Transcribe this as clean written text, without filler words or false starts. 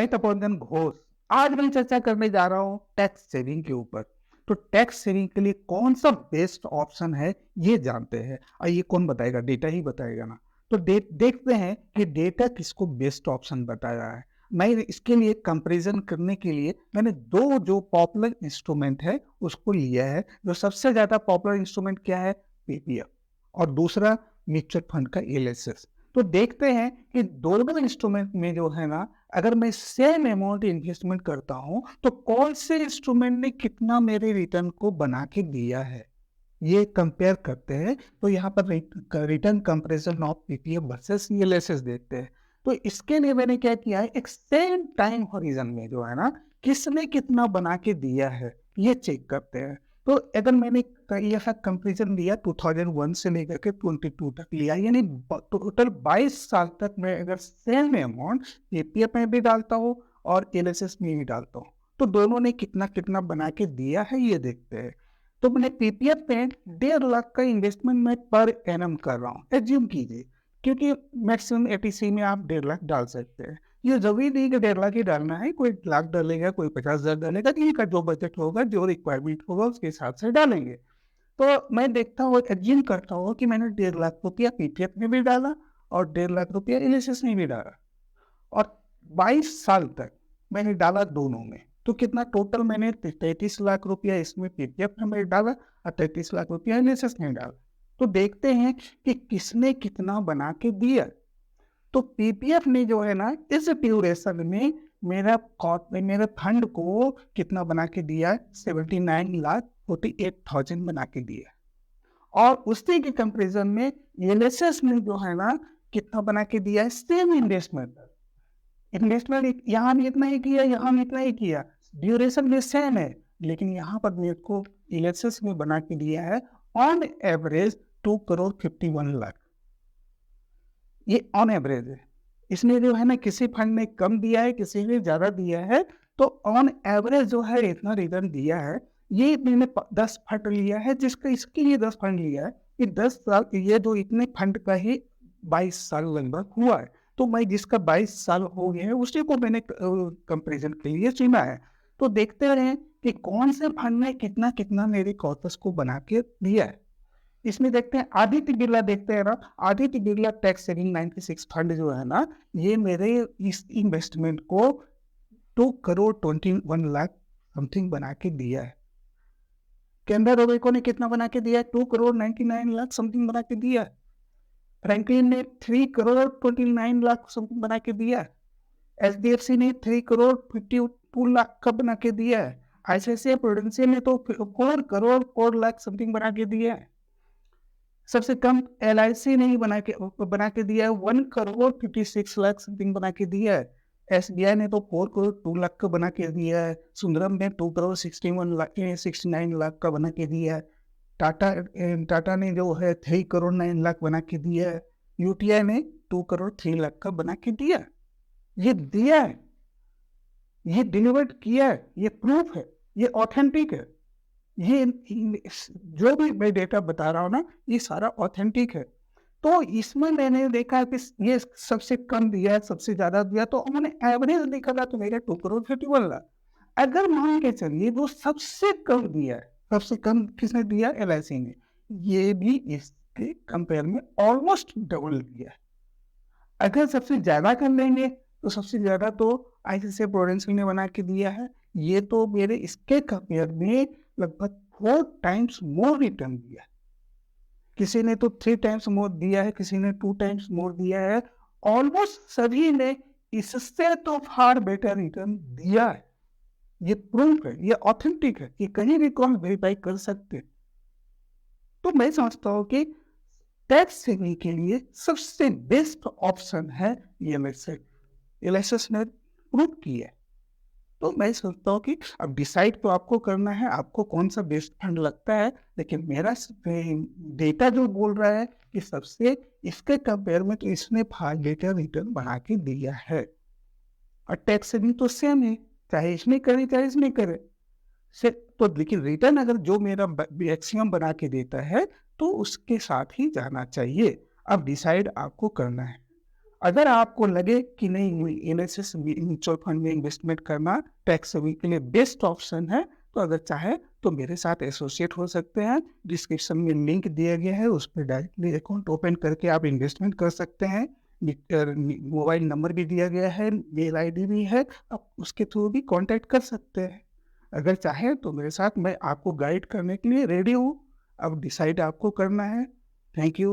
तपोधन घोष। आज मैं चर्चा करने जा रहा हूँ टैक्स सेविंग के ऊपर। तो टैक्स सेविंग के लिए कौन सा बेस्ट ऑप्शन है ये जानते हैं। और ये कौन बताएगा? डेटा ही बताएगा ना। तो देखते हैं कि डेटा किसको बेस्ट ऑप्शन बताया है। मैं इसके लिए कंपैरिजन करने के लिए मैंने दो जो पॉपुलर इंस्ट्रूमेंट है उसको लिया है। जो सबसे ज्यादा पॉपुलर इंस्ट्रूमेंट क्या है? पीपीएफ। और दूसरा म्यूचुअल फंड का एलएसएस। तो देखते हैं कि दोनों इंस्ट्रूमेंट में जो है ना, अगर मैं सेम अमाउंट इन्वेस्टमेंट करता हूं तो कौन से इंस्ट्रूमेंट ने कितना मेरे रिटर्न को बना के दिया है, ये कंपेयर करते हैं। तो यहाँ पर return comparison of PPF versus ELSS देखते हैं। तो इसके लिए मैंने क्या किया है, एक सेम टाइम हॉरिजन में जो है ना, किसने कितना बना के दिया है ये चेक करते हैं। तो अगर मैंने ऐसा कंपैरिजन लिया 2001 से लेकर के 22 तक लिया, यानी टोटल 22 साल तक मैं अगर सेम अमाउंट पीपीएफ में भी डालता हूँ और एलएसएस में भी डालता हूँ, तो दोनों ने कितना कितना बना के दिया है ये देखते हैं। तो मैंने पीपीएफ में 1.5 लाख का इन्वेस्टमेंट मैं पर एनम कर रहा हूँ, एज्यूम कीजिए, क्योंकि मैक्सिमम एटीसी में आप 1.5 लाख डाल सकते हैं। ये जरूरी नहीं कि 1.5 लाख ही डालना है, कोई लाख डालेगा, कोई 50,000 डालेगा, किसी का जो बजट होगा, जो रिक्वायरमेंट होगा उसके हिसाब से डालेंगे। तो मैं देखता हूँ, एज्यूम करता हूँ कि मैंने 1.5 लाख रुपया पीपीएफ में भी डाला और 1.5 लाख रुपया एलएसएस में भी डाला, और 22 साल तक मैंने डाला दोनों में। तो कितना टोटल मैंने 33 लाख रुपया इसमें पीपीएफ में डाला और 33 लाख रुपया एलएसएस में डाला। तो देखते हैं कि किसने कितना बना के दिया। तो पीपीएफ ने जो है ना, इस ड्यूरेशन में मेरे फंड को कितना बना के दिया? 79,48,000 बना के दिया। और उसी के कंपैरिजन में एलएसएस ने जो है ना, कितना बना के दिया है? सेम इन्वेस्टमेंट यहाँ भी इतना ही किया, यहाँ भी इतना ही किया, ड्यूरेशन भी सेम है, लेकिन यहाँ पर मेरे को एलएसएस में बना के दिया है ऑन एवरेज 2,51,00,000। ये ऑन एवरेज है। इसमें जो है ना, किसी फंड ने कम दिया है, किसी ने ज्यादा दिया है, तो ऑन एवरेज जो है इतना रिटर्न दिया है। ये मैंने 10 फंड लिया है, जिसका इसके लिए 10 फंड लिया है कि 10 साल, ये जो इतने फंड का ही 22 साल लगभग हुआ है। तो मैं जिसका 22 साल हो गया है उसी को मैंने कंपैरिजन के लिए चुना है। तो देखते रहे कि कौन से फंड ने कितना कितना मेरे कॉर्पस को बना के दिया है। इसमें देखते हैं आदित्य बिरला, देखते हैं ना, Aditya Birla tax saving 96 fund जो है ना, ये मेरे इस इन्वेस्टमेंट को 2,21,00,000 समथिंग बना के दिया है। कैनरा रोबेको ने कितना बना के दिया है? 2,99,00,000 समथिंग बना के दिया है। फ्रैंकलिन ने 3,29,00,000 समथिंग बना के दिया है। एचडीएफसी ने 3,52,00,000 का बना के दिया है। आईसीआईसीआई प्रूडेंशियल ने तो 4,04,00,000 समथिंग बना के दिया है। सबसे कम एलआईसी ने ही बना के दिया है, 1,56,00,000 समथिंग बना के दिया है। एसबीआई ने तो 4,02,00,000 का बना के दिया है। सुंदरम ने 2,61,69,00,000 का बना के दिया है। टाटा ने जो है 3,09,00,000 बना के दिया है। यूटीआई ने 2,03,00,000 का बना के दिया है। ये दिया है, ये डिलीवर्ड किया है, ये प्रूफ है, ये ऑथेंटिक है। ये जो भी मैं डेटा बता रहा हूँ ना, ये सारा ऑथेंटिक है। तो इसमें मैंने देखा कि ये सबसे कम दिया है, सबसे ज्यादा दिया, तो मैंने एवरेज निकाला तो मेरे 2,51,00,000। अगर मान के चलिए वो सबसे कम दिया है, सबसे कम किसने दिया? एलआईसी ने। ये भी इसके कंपेयर में ऑलमोस्ट डबल दिया है। अगर सबसे ज्यादा कर लेंगे तो सबसे ज्यादा तो आईसीआईसीआई प्रूडेंशियल ने बना के दिया है। ये तो मेरे इसके कंपेयर में लगभग 4 टाइम्स मोर रिटर्न दिया है। किसी ने तो 3 टाइम्स मोर दिया है, किसी ने 2 टाइम्स मोर दिया है। ऑलमोस्ट सभी ने इससे तो फार बेटर रिटर्न दिया है। ये प्रूफ है, ये ऑथेंटिक है, ये कहीं भी कौन वेरीफाई कर सकते हैं। तो मैं समझता हूँ कि टैक्स सेविंग के लिए सबसे बेस्ट ऑप्शन है एलएसएस। एलएसएस ने प्रूव किया है। तो मैं सोचता हूँ कि अब डिसाइड तो आपको करना है, आपको कौन सा बेस्ट फंड लगता है, लेकिन मेरा डेटा जो बोल रहा है कि सबसे इसके कंपेयर में तो इसने फार बेटर रिटर्न बना के दिया है। और टैक्स सेविंग तो सेम है, चाहे इसमें करे चाहे इसमें करे से। तो लेकिन रिटर्न अगर जो मेरा मैक्सिमम बना के देता है तो उसके साथ ही जाना चाहिए। अब डिसाइड आपको करना है। अगर आपको लगे कि नहीं एनएसएस म्यूचुअल फंड में इन्वेस्टमेंट करना टैक्स सेविंग के लिए बेस्ट ऑप्शन है, तो अगर चाहे तो मेरे साथ एसोसिएट हो सकते हैं। डिस्क्रिप्शन में लिंक दिया गया है, उस पर डायरेक्टली अकाउंट ओपन करके आप इन्वेस्टमेंट कर सकते हैं। मोबाइल नंबर भी दिया गया है, मेल आईडी भी है, आप उसके थ्रू भी कांटेक्ट कर सकते हैं। अगर चाहे तो मेरे साथ मैं आपको गाइड करने के लिए रेडी हूँ। अब डिसाइड आपको करना है। Thank you.